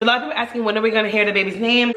lot of people asking when are we gonna hear the baby's name.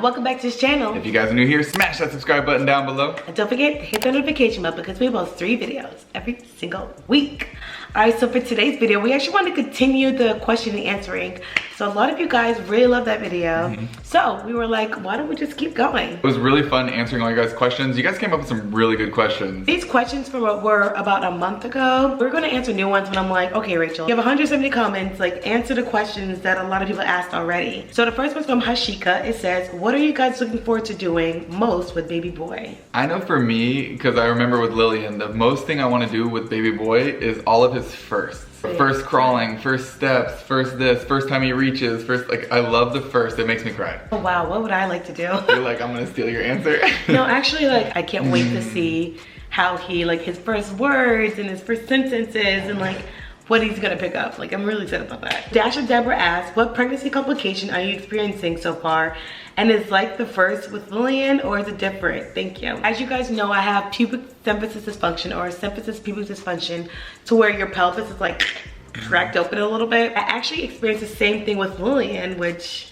Welcome back to this channel. If you guys are new here, smash that subscribe button down below. And don't forget to hit the notification bell because we post 3 videos every single week. Alright, so for today's video, we actually want to continue the question and answering. So a lot of you guys really love that video. So we were like, why don't we just keep going? It was really fun answering all you guys' questions. You guys came up with some really good questions. These questions were about a month ago. We're going to answer new ones when I'm like, okay, Rachel, you have 170 comments, like answer the questions that a lot of people asked already. So the first one's from Hashika. It says, what are you guys looking forward to doing most with baby boy? I know for me, because I remember with Lillian, the most thing I want to do with baby boy is all of his firsts. First crawling, first steps, first this, first time he reaches, first, like, I love the first. It makes me cry. Oh wow, what would I like to do? You're like, I'm gonna steal your answer. No, actually, like, I can't wait to see how he, like, his first words and his first sentences and like what he's gonna pick up. Like, I'm really excited about that. Dasha Deborah asks, what pregnancy complication are you experiencing so far? And is like the first with Lillian or is it different? Thank you. As you guys know, I have pubic symphysis dysfunction or symphysis pubic dysfunction, to where your pelvis is like cracked open a little bit. I actually experienced the same thing with Lillian, which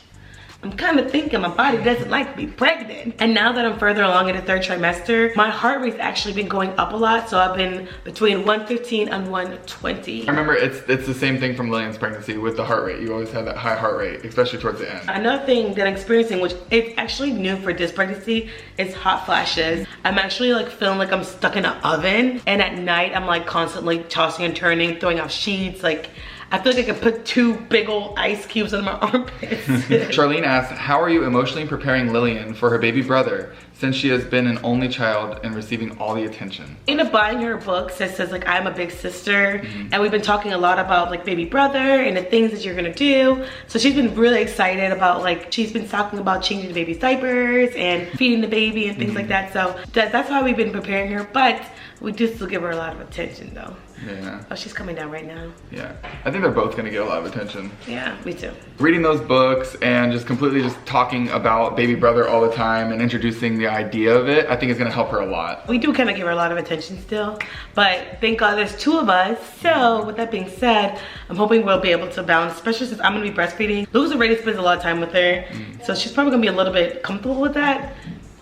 I'm kind of thinking my body doesn't like to be pregnant. And now that I'm further along in the 3rd trimester, my heart rate's actually been going up a lot. So I've been between 115 and 120. I remember it's the same thing from Lillian's pregnancy with the heart rate. You always have that high heart rate, especially towards the end. Another thing that I'm experiencing, which is actually new for this pregnancy, is hot flashes. I'm actually like feeling like I'm stuck in an oven. And at night, I'm like constantly tossing and turning, throwing off sheets. Like, I feel like I could put 2 big old ice cubes under my armpits. Charlene asks, how are you emotionally preparing Lillian for her baby brother since she has been an only child and receiving all the attention? I ended up buying her books that says like I'm a big sister, and we've been talking a lot about like baby brother and the things that you're gonna do. So she's been really excited about, like, she's been talking about changing the baby's diapers and feeding the baby and things like that. So that's how we've been preparing her, but we do still give her a lot of attention though. Yeah. Oh, she's coming down right now. Yeah. I think they're both gonna get a lot of attention. Yeah, me too. Reading those books and just completely just talking about baby brother all the time and introducing the idea of it, I think is gonna help her a lot. We do kind of give her a lot of attention still, but thank God there's 2 of us. So with that being said, I'm hoping we'll be able to balance, especially since I'm gonna be breastfeeding. Lou's already spends a lot of time with her, so she's probably gonna be a little bit comfortable with that.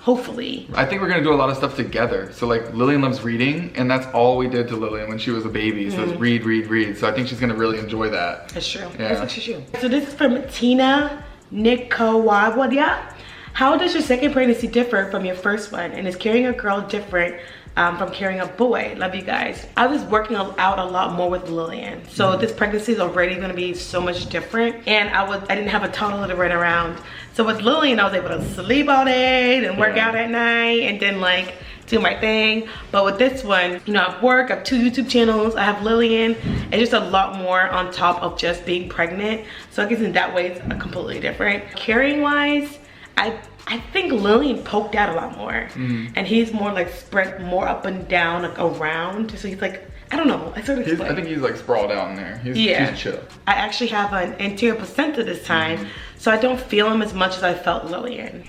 Hopefully. I think we're gonna do a lot of stuff together. So like Lillian loves reading, and that's all we did to Lillian when she was a baby. So it's read, read, read. So I think she's gonna really enjoy that. That's true. Yeah. That's true. So this is from Tina Nikawawadia. How does your second pregnancy differ from your first one? And is carrying a girl different from carrying a boy? Love you guys. I was working out a lot more with Lillian. So this pregnancy is already gonna be so much different. And I didn't have a toddler to run around. So with Lillian, I was able to sleep all day and work out at night and then like do my thing. But with this one, you know, I have 2 YouTube channels, I have Lillian, and just a lot more on top of just being pregnant. So I guess in that way, it's completely different. Carrying wise, I think Lillian poked out a lot more, and he's more like spread more up and down, like around. So he's like, I don't know, I sort of I think he's like sprawled out in there. He's chill. I actually have an anterior placenta this time, so I don't feel him as much as I felt Lillian.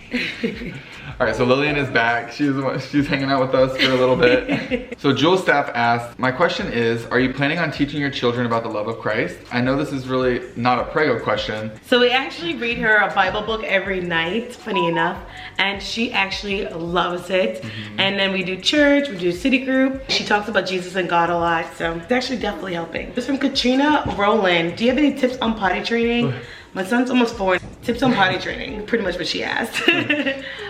All right, so Lillian is back. She's hanging out with us for a little bit. So Jules Staff asked, my question is, are you planning on teaching your children about the love of Christ? I know this is really not a prego question. So we actually read her a Bible book every night, funny enough, and she actually loves it. And then we do church, we do city group. She talks about Jesus and God a lot, so it's actually definitely helping. This is from Katrina Rowland. Do you have any tips on potty training? My son's almost 4. Tips on potty training, pretty much what she asked.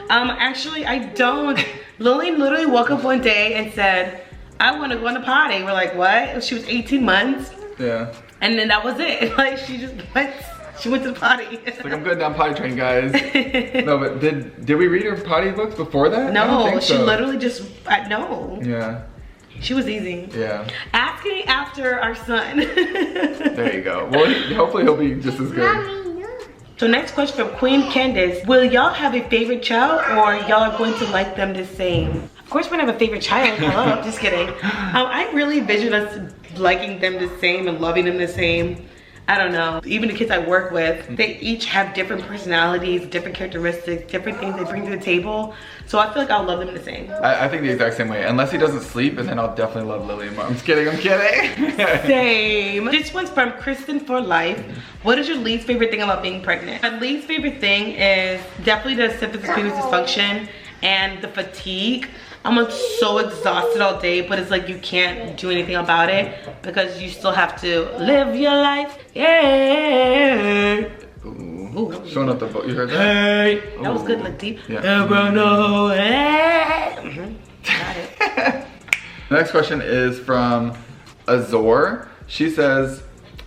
Actually, I don't. Lillian literally woke up one day and said, I want to go on a potty. We're like, what? She was 18 months. Yeah. And then that was it. Like, she just went. She went to the potty. It's like, I'm good down potty train, guys. No, but did we read her potty books before that? No, she literally just, no. Yeah. She was easy. Yeah. Asking after our son. There you go. Well, hopefully he'll be just as good. So next question from Queen Candace. Will y'all have a favorite child or y'all are going to like them the same? Of course we're gonna have a favorite child. Hello, just kidding. I really envision us liking them the same and loving them the same. I don't know, even the kids I work with, they each have different personalities, different characteristics, different things they bring to the table. So I feel like I'll love them the same. I think the exact same way. Unless he doesn't sleep, and then I'll definitely love Lillian more. I'm just kidding, I'm kidding. Same. This one's from Kristen for Life. What is your least favorite thing about being pregnant? My least favorite thing is definitely the symptoms of penis dysfunction and the fatigue. I'm like so exhausted all day, but it's like you can't do anything about it because you still have to live your life. Yeah. Ooh. Showing up the boat. You heard that? Hey. That was good, like deep. Yeah. Got it. Next question is from Azor. She says,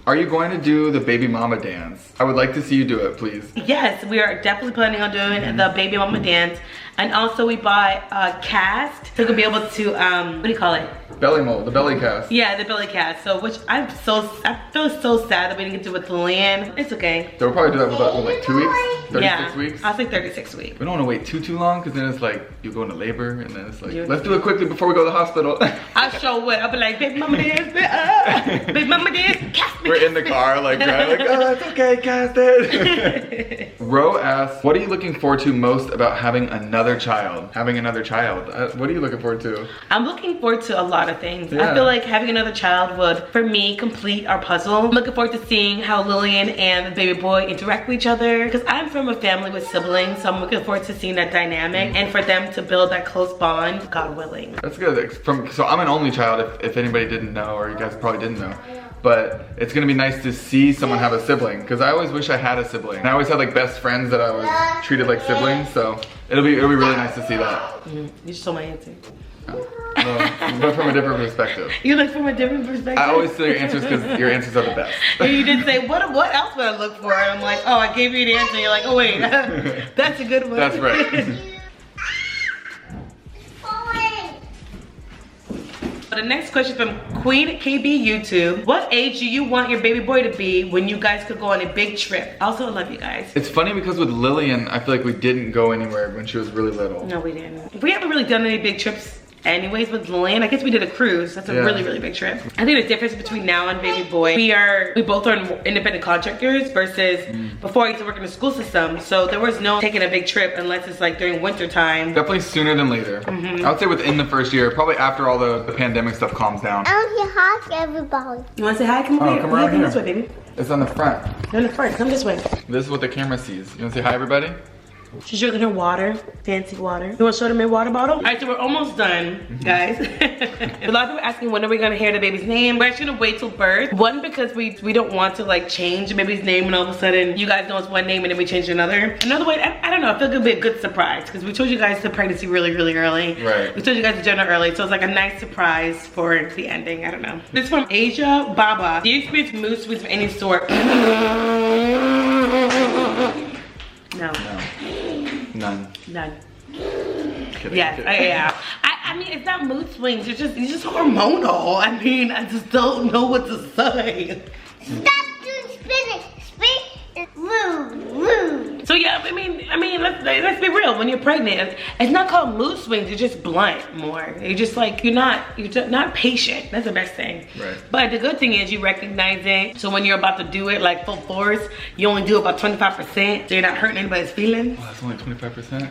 are you going to do the baby mama dance? I would like to see you do it, please. Yes, we are definitely planning on doing the baby mama dance. And also we bought a cast so we'll be able to, what do you call it? Belly mold, the belly cast. Yeah, the belly cast. So, which I feel so sad that we didn't get to do with Lillian. It's okay. So we'll probably do that with like 2 weeks? 36 weeks? I'll say 36 weeks. We don't want to wait too long because then it's like you go into labor and then it's like, let's do it quickly before we go to the hospital. I sure would. I'll be like, baby mama dance, baby mama dance, cast me. We're in the car like, right? Like, oh, it's okay, cast it. Ro asks, what are you looking forward to most about having another child? Having another child. What are you looking forward to? I'm looking forward to a lot of things. Yeah. I feel like having another child would, for me, complete our puzzle. I'm looking forward to seeing how Lillian and the baby boy interact with each other. Because I'm from a family with siblings, so I'm looking forward to seeing that dynamic and for them to build that close bond, God willing. That's good. So I'm an only child, if anybody didn't know, or you guys probably didn't know. But it's gonna be nice to see someone have a sibling, because I always wish I had a sibling. And I always had like best friends that I was treated like siblings, so it'll be really nice to see that. You stole my answer. But from a different perspective. You look from a different perspective? I always steal your answers because your answers are the best. And you did say, what else would I look for? And I'm like, oh, I gave you the answer. And you're like, oh wait, that's a good one. That's right. The next question from Queen KB YouTube. What age do you want your baby boy to be when you guys could go on a big trip? Also, I love you guys. It's funny because with Lillian, I feel like we didn't go anywhere when she was really little. No, we didn't. We haven't really done any big trips anyways with Lillian. I guess we did a cruise. That's a really big trip. I think the difference between now and baby boy, we both are independent contractors versus before I used to work in the school system. So there was no taking a big trip unless it's like during winter time. Definitely sooner than later. I would say within the first year, probably after all the pandemic stuff calms down. I want to say hi to everybody. You want to say hi? Come over here. Come around here. This way, baby. It's on the front. No, in the front. Come this way. This is what the camera sees. You want to say hi, everybody? She's drinking her water, fancy water. You want to show them your water bottle? All right, so we're almost done, guys. A lot of people are asking when are we gonna hear the baby's name. We're actually gonna wait till birth. One, because we don't want to like change the baby's name and all of a sudden you guys know it's one name and then we change another. Another way, I don't know, I feel like it'll be a good surprise because we told you guys the pregnancy really early. Right. We told you guys the gender early, so it's like a nice surprise for the ending. I don't know. This is from Asia Baba. Do you experience mood swings of any sort? No. None. Kidding, yes, yeah. I mean, it's not mood swings. It's just hormonal. I mean, I just don't know what to say. Stop doing spinning. Spin, move. So yeah, I mean, let's be real. When you're pregnant, it's not called mood swings. You're just blunt more. You're just like you're not patient. That's the best thing. Right. But the good thing is you recognize it. So when you're about to do it like full force, you only do about 25%. So you're not hurting anybody's feelings. Oh, that's only 25%.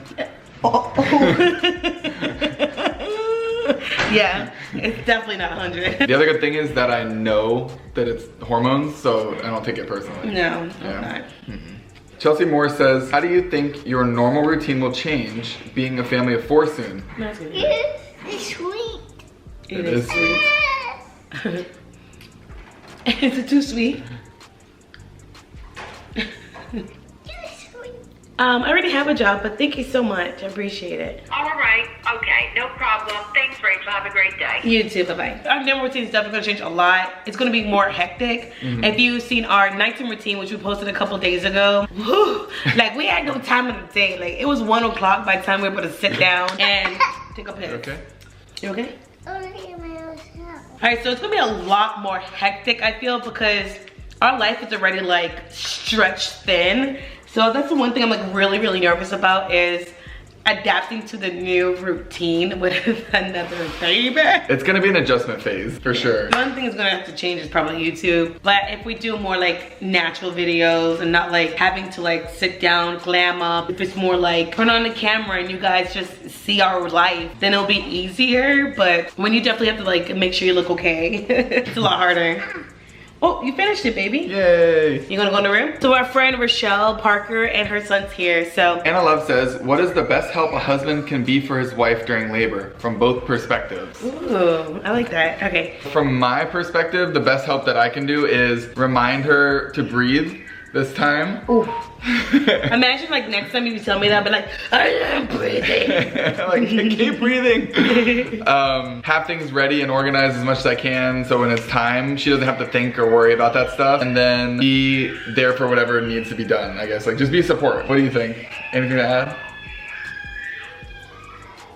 Yeah, it's definitely not 100. The other good thing is that I know that it's hormones, so I don't take it personally. No, I'm not. Chelsea Moore says, how do you think your normal routine will change being a family of 4 soon? It's sweet. It is sweet. Is it too sweet? I already have a job, but thank you so much. I appreciate it. All right. Okay. No problem. Thanks, Rachel. Have a great day. You too. Bye-bye. Our dinner routine is definitely going to change a lot. It's going to be more hectic. If you've seen our nighttime routine, which we posted a couple days ago, whew, like we had no time of the day. Like it was 1 o'clock by the time we were able to sit down and take a piss. Okay. You okay? I want to hear my own sound. All right, so it's going to be a lot more hectic, I feel, because our life is already like stretched thin. So that's the one thing I'm like really nervous about is adapting to the new routine with another baby. It's gonna be an adjustment phase for sure. One thing is gonna have to change is probably YouTube. But if we do more like natural videos and not like having to like sit down, glam up, if it's more like turn on the camera and you guys just see our life, then it'll be easier. But when you definitely have to like make sure you look okay, it's a lot harder. Oh, you finished it, baby. Yay. You gonna go in the room? So our friend Rochelle Parker and her son's here, so. Anna Love says, what is the best help a husband can be for his wife during labor from both perspectives? Ooh, I like that, okay. From my perspective, the best help that I can do is remind her to breathe this time. Ooh. Imagine like next time you tell me that, but like, I am breathing. Like, keep breathing. Have things ready and organized as much as I can, so when it's time, she doesn't have to think or worry about that stuff. And then be there for whatever needs to be done, I guess. Like, just be support. What do you think? Anything to add?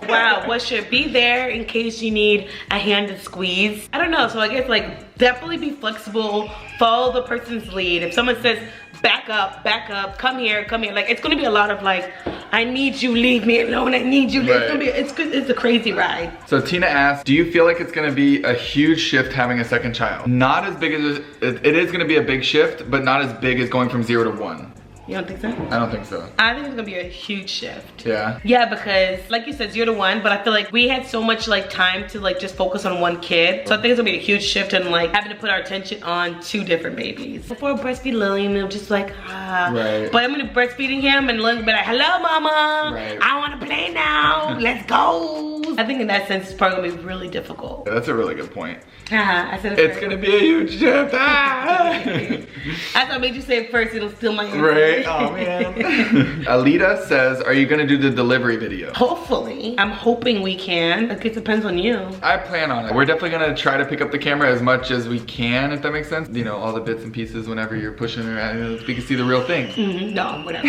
Wow, what should be there in case you need a hand to squeeze? I don't know, so I guess like definitely be flexible, follow the person's lead. If someone says back up, come here, like it's gonna be a lot of like, I need you, leave me alone, I need you, right. It's a crazy ride. So Tina asked, do you feel like it's gonna be a huge shift having a second child? Not as big as, it is gonna be a big shift, but not as big as going from 0 to 1. You don't think so? I don't think so. I think it's gonna be a huge shift. Yeah? Yeah, because like you said, 0 to 1, but I feel like we had so much like time to like just focus on one kid. So I think it's gonna be a huge shift in like having to put our attention on 2 different babies. Before I breastfeed Lillian, it was just like, ah. Right. But I'm gonna breastfeeding him and Lillian will be like, hello mama, right. I wanna play now, let's go. I think in that sense, it's probably gonna be really difficult. Yeah, that's a really good point. I said it's gonna be a huge shift. I thought I made you say it first, it'll steal my answer. Right, oh man. Alita says, are you gonna do the delivery video? Hopefully. I'm hoping we can. It depends on you. I plan on it. We're definitely gonna try to pick up the camera as much as we can, if that makes sense. You know, all the bits and pieces whenever you're pushing around, we can see the real thing. No, whatever.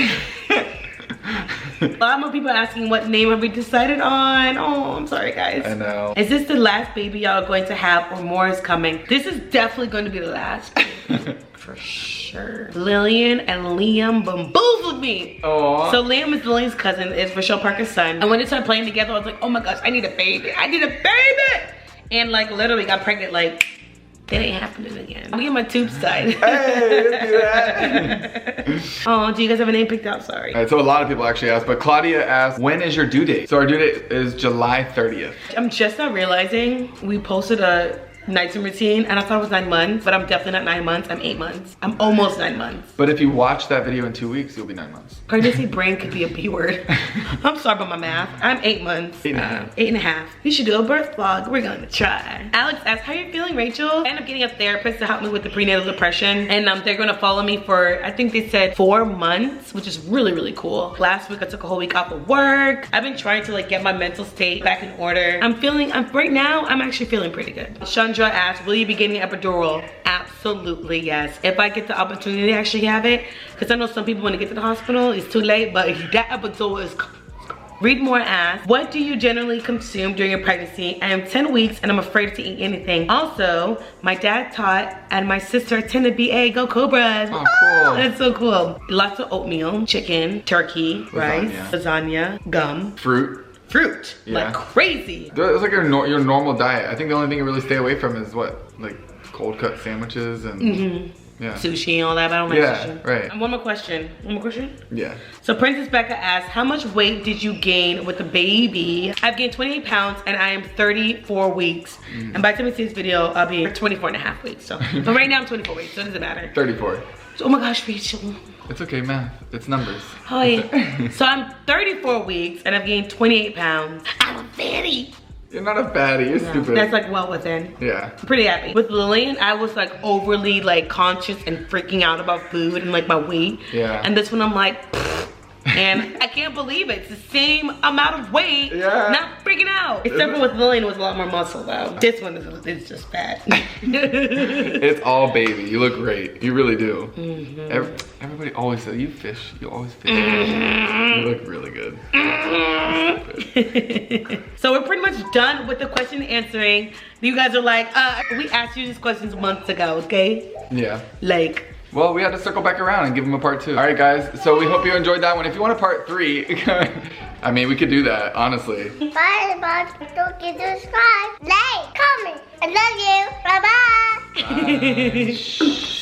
A lot more people asking what name have we decided on. Oh, I'm sorry guys. I know. Is this the last baby y'all are going to have or more is coming? This is definitely going to be the last. For sure. Lillian and Liam bamboozled me. Aww. So Liam is Lillian's cousin, is Rochelle Parker's son. And when they started playing together, I was like, oh my gosh, I need a baby. I need a baby. And like literally got pregnant like, it ain't happening again. I'm getting my tubes tied. Hey, let's do that. Oh, do you guys have a name picked out? Sorry. All right, so a lot of people actually asked, but Claudia asked, when is your due date? So our due date is July 30th. I'm just now realizing we posted a nighttime routine and I thought it was 9 months, but I'm definitely not 9 months. I'm 8 months. I'm almost 9 months. But if you watch that video in 2 weeks, you'll be 9 months. Pregnancy brain could be a B word. I'm sorry about my math. I'm 8 months. 8 and a half. 8 and a half. You should do a birth vlog. We're gonna try. Alex asked, how are you feeling, Rachel? I ended up getting a therapist to help me with the prenatal depression, and they're gonna follow me for, I think they said 4 months, which is really, really cool. Last week I took a whole week off of work. I've been trying to like get my mental state back in order. Right now, I'm actually feeling pretty good. Chandra asked, will you be getting an epidural? Absolutely, yes. If I get the opportunity to actually have it, because I know some people when they get to the hospital, it's too late, but that epidural is Read More asks, what do you generally consume during your pregnancy? I am 10 weeks and I'm afraid to eat anything. Also, my dad taught and my sister attended BA. Go Cobras. Oh, cool. That's so cool. Lots of oatmeal, chicken, turkey, rice, lasagna, gum. Fruit. Yeah. Like crazy. It's like your normal diet. I think the only thing you really stay away from is what? Like cold cut sandwiches and yeah. Sushi and all that, but I don't like sushi. Right. And one more question. Yeah. So Princess Becca asked, how much weight did you gain with the baby? I've gained 28 pounds and I am 34 weeks. And by the time you see this video, I'll be 24 and a half weeks. So, but right now I'm 24 weeks, so it doesn't matter. 34. So, oh my gosh, Rachel. It's okay, math. It's numbers. Hi. So I'm 34 weeks and I've gained 28 pounds. I'm a fatty. You're not a baddie, you're stupid. That's like well within. Yeah. I'm pretty happy. With Lillian, I was like overly like conscious and freaking out about food and like my weight. Yeah. And this one I'm like, pfft. And I can't believe it. It's the same amount of weight. Yeah. Not freaking out. Except for with Lillian, it was a lot more muscle though. This one is just fat. It's all baby. You look great. You really do. Everybody always says, you fish. You always fish. You look really good. So we're pretty much done with the question answering. You guys are like, we asked you these questions months ago, okay? Yeah. Like. Well, we had to circle back around and give them a part 2. All right, guys. So we hope you enjoyed that one. If you want a part 3, I mean, we could do that, honestly. Bye, bye. Don't forget to subscribe, like, comment. I love you. Bye-bye. Bye.